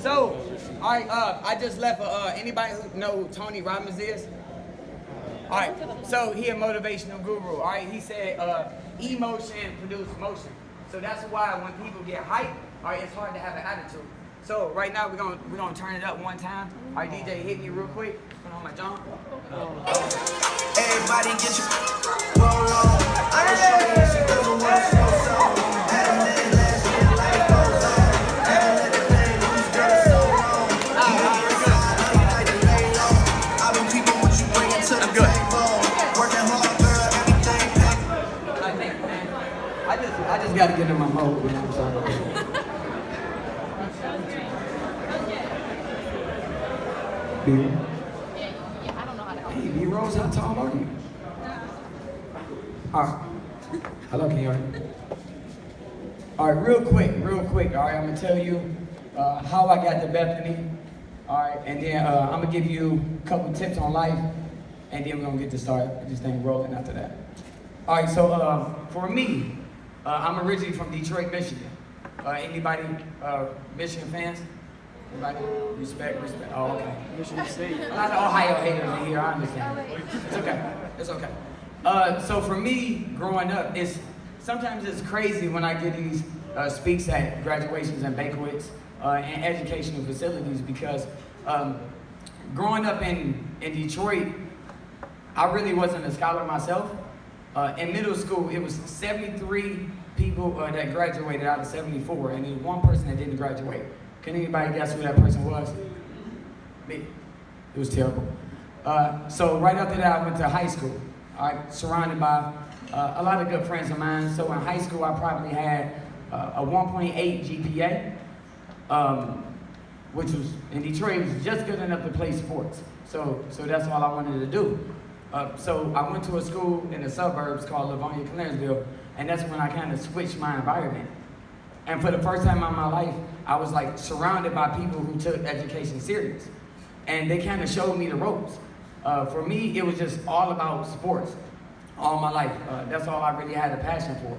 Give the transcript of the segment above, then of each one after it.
So, all right, I just left. Anybody who know who Tony Robbins is? All right, so he a motivational guru. All right, he said emotion produces motion. So that's why when people get hyped, all right, it's hard to have an attitude. So right now we're gonna turn it up one time. All right, DJ, hit me real quick. Put on my jump. Everybody get your roll on. I'm sure you she doesn't want to slow song. Had a minute last year, life goes on. Never let the pain lose, girl, it's so wrong. Like to lay low. I've been peeping what you bringing to the table. Working hard, girl, everything paid. I think, man, I just gotta get in my mode. You know what I'm saying? Hey, B-Rose, how tall are you? All right. Hello, can you hear me? All right, real quick, all right, I'm gonna tell you how I got to Bethany, all right, and then I'm gonna give you a couple tips on life, and then we're gonna get to start this thing rolling after that. All right, so for me, I'm originally from Detroit, Michigan. Anybody Michigan fans? Anybody? Respect. Oh, okay. Michigan State. A lot of Ohio haters in here, I understand. It's okay. So for me, growing up, sometimes it's crazy when I get these speaks at graduations and banquets and educational facilities because growing up in Detroit, I really wasn't a scholar myself. In middle school, it was 73 people that graduated out of 74, and there was one person that didn't graduate. Can anybody guess who that person was? Me. It was terrible. So right after that, I went to high school. All right, surrounded by a lot of good friends of mine. So in high school, I probably had a 1.8 GPA, which was in Detroit, it was just good enough to play sports. So that's all I wanted to do. So I went to a school in the suburbs called Livonia, Clarenceville, and that's when I kind of switched my environment. And for the first time in my life, I was like surrounded by people who took education serious. And they kind of showed me the ropes. For me, it was just all about sports all my life. That's all I really had a passion for.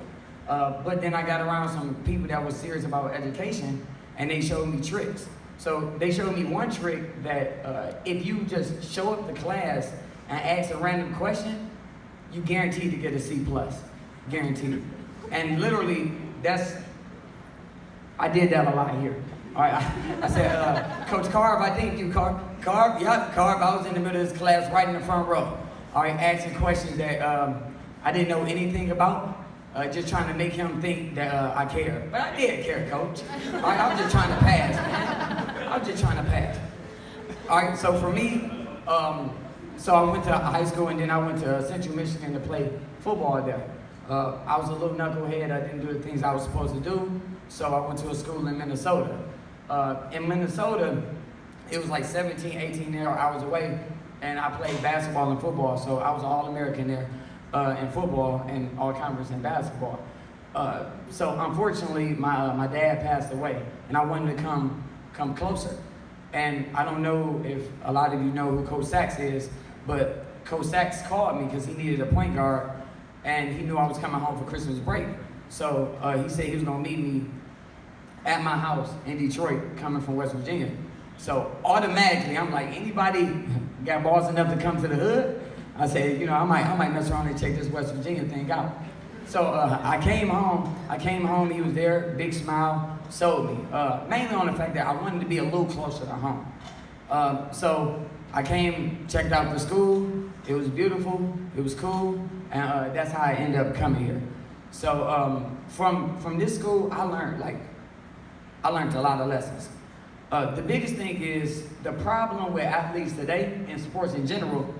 But then I got around some people that was serious about education, and they showed me tricks. So they showed me one trick that if you just show up to class and ask a random question, you guaranteed to get a C+. Guaranteed. And literally, I did that a lot here. All right, I said, Coach Carve, I think you, Carve. Yep, Carve, I was in the middle of this class right in the front row. All right, asking questions that I didn't know anything about, just trying to make him think that I care. But I did care, Coach. All right, I was just trying to pass, man. I was just trying to pass. All right, so for me, so I went to high school and then I went to Central Michigan to play football there. I was a little knucklehead. I didn't do the things I was supposed to do. So I went to a school in Minnesota. In Minnesota, it was like 17, 18 hours away, and I played basketball and football. So I was an All-American there in football and all-conference in basketball. So unfortunately, my dad passed away, and I wanted to come closer. And I don't know if a lot of you know who Coach Sachs is, but Coach Sachs called me because he needed a point guard, and he knew I was coming home for Christmas break. So he said he was gonna meet me at my house in Detroit, coming from West Virginia. So automatically, I'm like, anybody got balls enough to come to the hood? I said, I might mess around and check this West Virginia thing out. So I came home, he was there, big smile, sold me. Mainly on the fact that I wanted to be a little closer to home. So I came, checked out the school, it was beautiful, it was cool, and that's how I ended up coming here. So from this school, I learned a lot of lessons. The biggest thing is the problem with athletes today, in sports in general,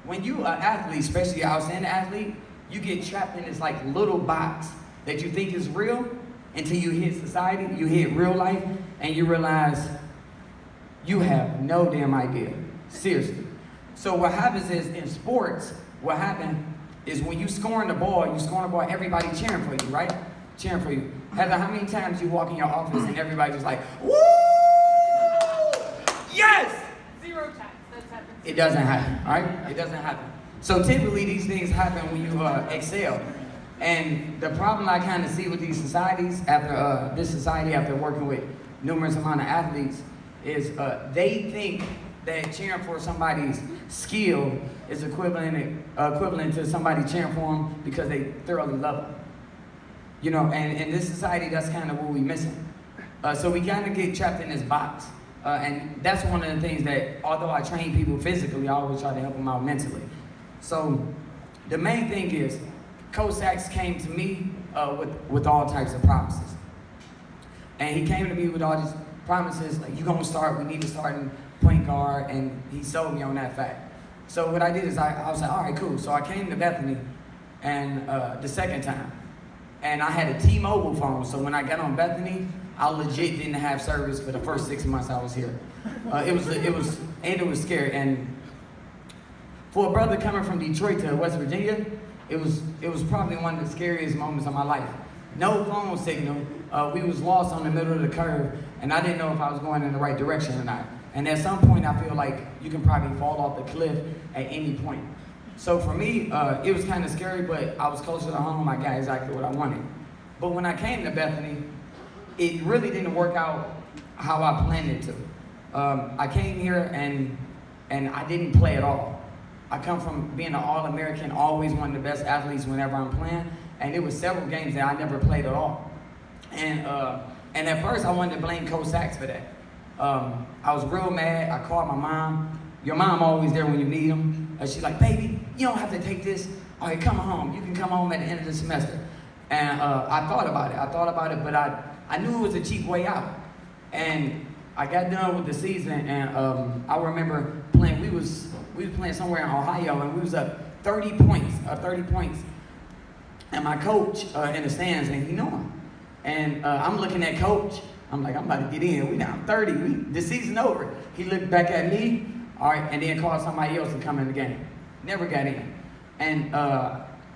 when you are an athlete, especially an outstanding athlete, you get trapped in this like little box that you think is real until you hit society, you hit real life, and you realize you have no damn idea. Seriously. So what happens is in sports, what happens is when you scoring the ball, everybody cheering for you, right? Cheering for you. Heather, how many times you walk in your office and everybody's like, woo! Yes! 0 times. That's happened. It doesn't happen, all right? It doesn't happen. So typically these things happen when you excel. And the problem I kind of see with these societies, after this society, after working with numerous amount of athletes, is they think that cheering for somebody's skill is equivalent to somebody cheering for them because they thoroughly love them. You know, and in this society, that's kind of what we're missing. So we kind of get trapped in this box. And that's one of the things that, although I train people physically, I always try to help them out mentally. So the main thing is, Coach Sachs came to me with all types of promises. And he came to me with all these promises, like, you're going to start, we need to start in point guard, and he sold me on that fact. So what I did is I was like, all right, cool. So I came to Bethany and the second time, and I had a T-Mobile phone, so when I got on Bethany, I legit didn't have service for the first 6 months I was here. It was scary. And for a brother coming from Detroit to West Virginia, it was probably one of the scariest moments of my life. No phone signal. We was lost on the middle of the curve, and I didn't know if I was going in the right direction or not. And at some point, I feel like you can probably fall off the cliff at any point. So for me, it was kind of scary, but I was closer to home. I got exactly what I wanted. But when I came to Bethany, it really didn't work out how I planned it to. I came here and I didn't play at all. I come from being an All-American, always one of the best athletes whenever I'm playing, and there was several games that I never played at all. And at first I wanted to blame Coach Sachs for that. I was real mad. I called my mom. Your mom always there when you need them. She's like, baby, you don't have to take this. All right, come home. You can come home at the end of the semester. And I thought about it, but I knew it was a cheap way out. And I got done with the season, and I remember playing. We was playing somewhere in Ohio, and we was up 30 points. And my coach in the stands, and he knew him. And I'm looking at coach. I'm like, I'm about to get in. We down 30. The season over. He looked back at me, all right, and then called somebody else to come in the game. Never got in. And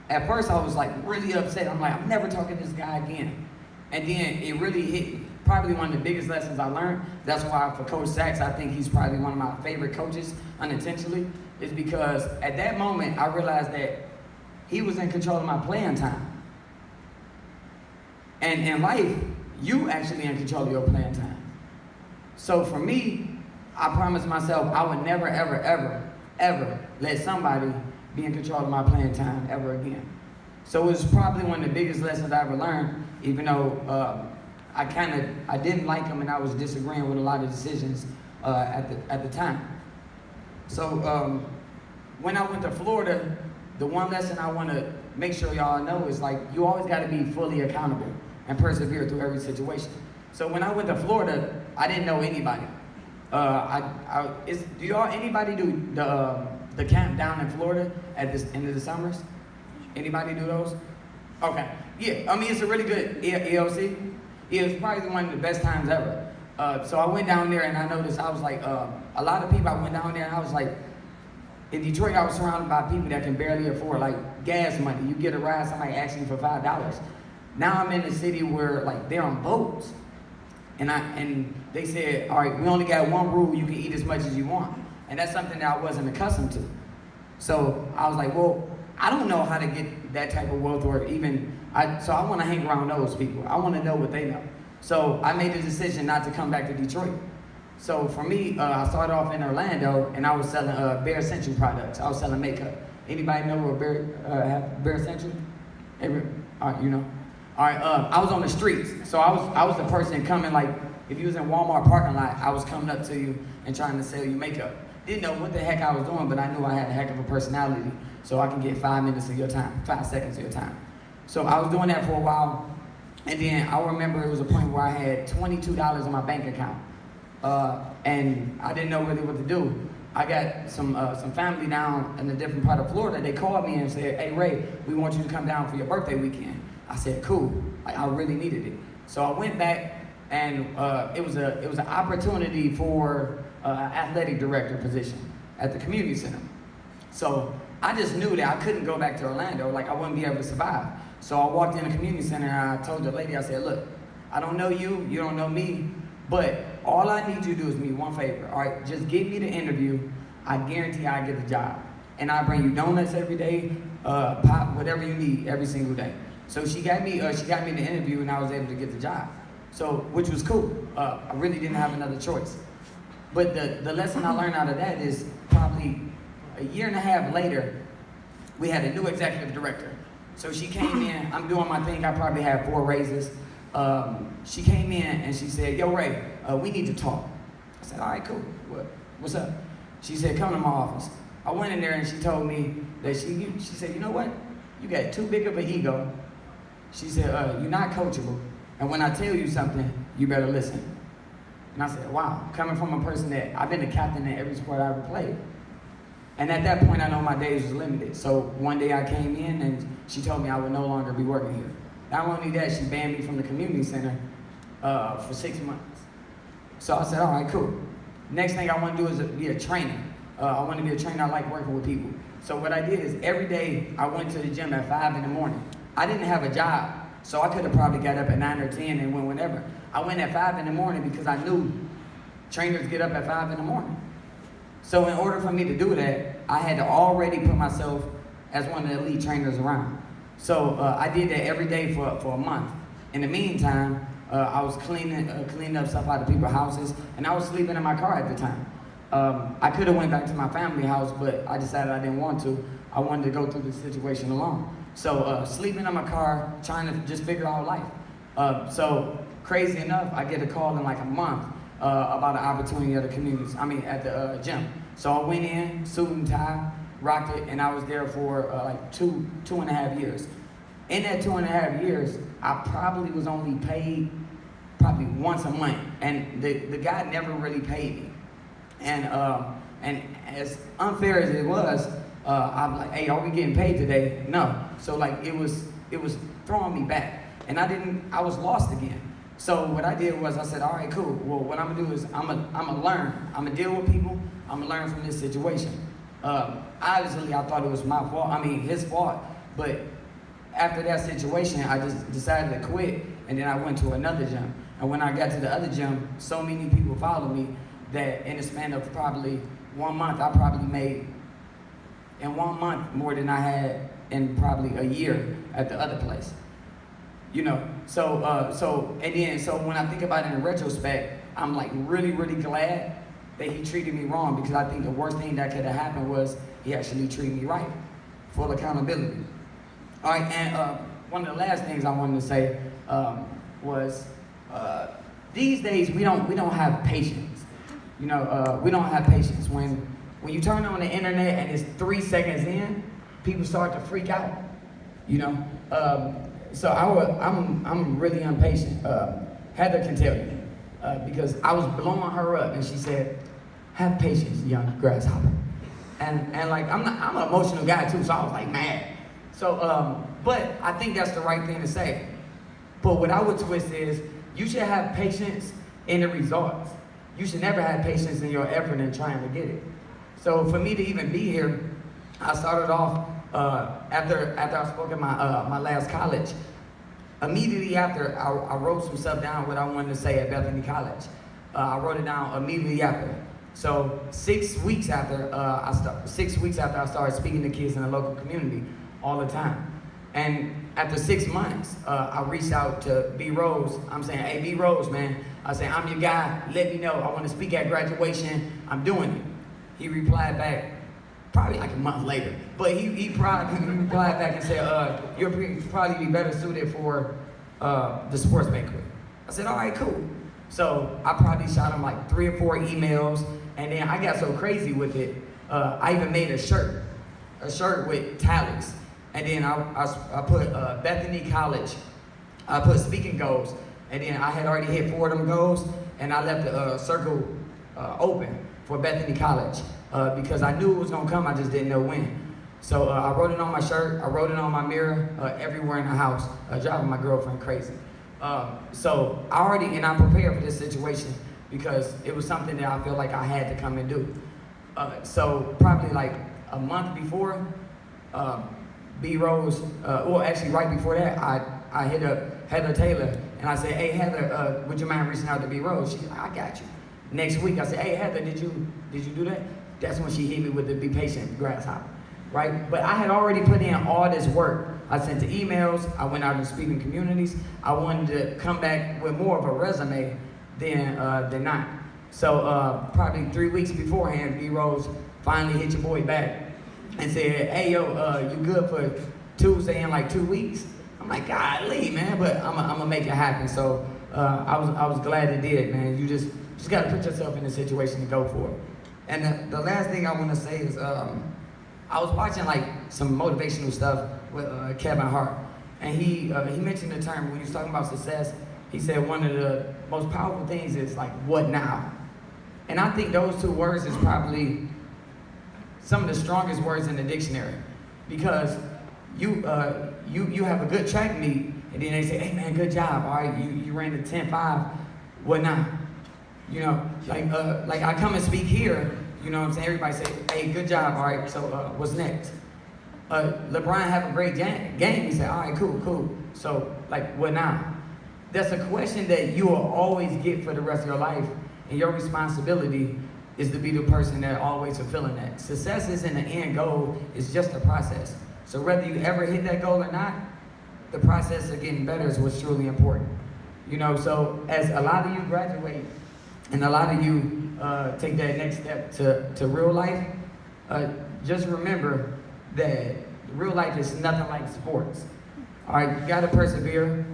at first I was like really upset. I'm like, I'm never talking to this guy again. And then it really hit me. Probably one of the biggest lessons I learned. That's why for Coach Sachs, I think he's probably one of my favorite coaches unintentionally, is because at that moment I realized that he was in control of my playing time. And in life, you actually in control of your playing time. So for me, I promised myself I would never, ever, ever, ever let somebody be in control of my playing time ever again. So it was probably one of the biggest lessons I ever learned, even though I didn't like him and I was disagreeing with a lot of decisions at the time. So when I went to Florida, the one lesson I want to make sure y'all know is, like, you always got to be fully accountable and persevere through every situation. So when I went to Florida, I didn't know anybody. Do y'all, anybody do the camp down in Florida at this end of the summers? Anybody do those? Okay, yeah, I mean, it's a really good ELC. It was probably one of the best times ever. So I went down there and I noticed, I was like, a lot of people, I went down there and I was like, in Detroit, I was surrounded by people that can barely afford, like, gas money. You get a ride, somebody asks you for $5. Now I'm in a city where, like, they're on boats. And they said, all right, we only got one rule, you can eat as much as you want. And that's something that I wasn't accustomed to. So I was like, well, I don't know how to get that type of wealth, or so I want to hang around those people. I want to know what they know. So I made the decision not to come back to Detroit. So for me, I started off in Orlando, and I was selling Bare Essential products. I was selling makeup. Anybody know what Bare Essential? All right, you know. All right, I was on the streets. So I was the person coming, like, if you was in Walmart parking lot, I was coming up to you and trying to sell you makeup. Didn't know what the heck I was doing, but I knew I had a heck of a personality, so I can get 5 minutes of your time, 5 seconds of your time. So I was doing that for a while, and then I remember it was a point where I had $22 in my bank account, and I didn't know really what to do. I got some family down in a different part of Florida. They called me and said, hey, Ray, we want you to come down for your birthday weekend. I said, cool. I really needed it. So I went back, and it was an opportunity for an athletic director position at the community center. So I just knew that I couldn't go back to Orlando, like I wouldn't be able to survive. So I walked in the community center and I told the lady, I said, look, I don't know you, you don't know me, but all I need you to do is me one favor, all right? Just give me the interview. I guarantee I get the job. And I bring you donuts every day, pop, whatever you need every single day. So she got me the interview, and I was able to get the job. So, which was cool. I really didn't have another choice. But the lesson I learned out of that is probably a year and a half later, we had a new executive director. So she came in, I'm doing my thing, I probably had 4 raises. She came in and she said, yo Ray, we need to talk. I said, all right, cool, what's up? She said, come to my office. I went in there and she told me that she said, you know what? You got too big of an ego. She said, you're not coachable. And when I tell you something, you better listen. And I said, wow, coming from a person that I've been the captain in every sport I ever played. And at that point, I know my days was limited. So one day I came in and she told me I would no longer be working here. Not only that, she banned me from the community center for 6 months. So I said, all right, cool. Next thing I want to do is be a trainer. I want to be a trainer. I like working with people. So what I did is every day I went to the gym at 5 in the morning. I didn't have a job, so I could have probably got up at 9 or 10 and went whenever. I went at 5 in the morning because I knew trainers get up at 5 in the morning. So in order for me to do that, I had to already put myself as one of the elite trainers around. So I did that every day for a month. In the meantime, I was cleaning up stuff out of people's houses, and I was sleeping in my car at the time. I could have went back to my family house, but I decided I didn't want to. I wanted to go through the situation alone. So sleeping in my car, trying to just figure out life. So crazy enough, I get a call in like a month about an opportunity at the gym. So I went in, suit and tie, rocked it, and I was there for like two and a half years. In that 2.5 years, I probably was only paid probably once a month, and the guy never really paid me. And as unfair as it was, I'm like, hey, are we getting paid today? No. So like it was throwing me back, and I was lost again. So what I did was I said, all right, cool. Well, what I'm gonna do is I'm gonna learn. I'm gonna deal with people. I'm gonna learn from this situation. Obviously, I thought it was my fault. His fault. But after that situation, I just decided to quit, and then I went to another gym. And when I got to the other gym, so many people followed me that in the span of probably 1 month, I probably made in 1 month more than I had in probably a year at the other place. You know, so when I think about it in retrospect, I'm like really, really glad that he treated me wrong, because I think the worst thing that could have happened was he actually treated me right. Full accountability. All right, and one of the last things I wanted to say was these days we don't have patience. You know, we don't have patience. When you turn on the internet and it's 3 seconds in, people start to freak out. You know, so I'm really impatient. Heather can tell you because I was blowing her up, and she said, "Have patience, young grasshopper." And like I'm an emotional guy too, so I was like mad. So, but I think that's the right thing to say. But what I would twist is, you should have patience in the results. You should never have patience in your effort in trying to get it. So for me to even be here, I started off after I spoke at my last college. Immediately after, I wrote some stuff down what I wanted to say at Bethany College. I wrote it down immediately after. So 6 weeks after I started speaking to kids in the local community all the time. And after 6 months, I reached out to B. Rose. I'm saying, hey, B. Rose, man. I say, I'm your guy. Let me know. I want to speak at graduation. I'm doing it. He replied back probably like a month later. But he replied back and said, you'll probably be better suited for the sports banquet. I said, all right, cool. So I probably shot him like 3 or 4 emails. And then I got so crazy with it, I even made a shirt with tallies. And then I put Bethany College, I put speaking goals, and then I had already hit 4 of them goals, and I left the circle open for Bethany College because I knew it was gonna come, I just didn't know when. So I wrote it on my shirt, I wrote it on my mirror, everywhere in the house, driving my girlfriend crazy. So I prepared for this situation because it was something that I feel like I had to come and do. So probably like a month before, B. Rose, actually right before that, I hit up Heather Taylor, and I said, hey Heather, would you mind reaching out to B. Rose? She's like, I got you. Next week I said, hey Heather, did you do that? That's when she hit me with the be patient grasshopper, right? But I had already put in all this work. I sent the emails. I went out and speaking communities. I wanted to come back with more of a resume than not. So probably 3 weeks beforehand, B Rose finally hit your boy back and said, "Hey yo, you good for Tuesday in like 2 weeks?" I'm like, "Golly, man," but I'm gonna make it happen. So I was glad it did, man. You just gotta put yourself in a situation to go for it. And the last thing I want to say is, I was watching like some motivational stuff with Kevin Hart, and he mentioned the term when he was talking about success. He said one of the most powerful things is like, "What now?" And I think those two words is probably some of the strongest words in the dictionary, because you have a good track meet, and then they say, "Hey man, good job. All right, you ran the 10.5. What now?" You know, like I come and speak here. You know what I'm saying? Everybody say, "Hey, good job. All right, so what's next?" LeBron have a great game. He said, "All right, cool. So like, what now?" That's a question that you will always get for the rest of your life, and your responsibility is to be the person that always fulfilling that. Success isn't an end goal, it's just a process. So whether you ever hit that goal or not, the process of getting better is what's truly important. You know, so as a lot of you graduate, and a lot of you take that next step to real life, just remember that real life is nothing like sports. All right, you gotta persevere.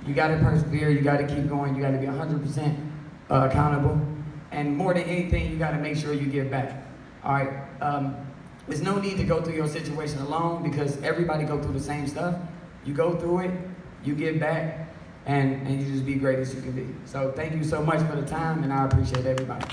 You gotta keep going, you gotta be 100% accountable. And more than anything, you gotta make sure you give back. All right, there's no need to go through your situation alone, because everybody go through the same stuff. You go through it, you give back, and you just be great as you can be. So thank you so much for the time, and I appreciate everybody.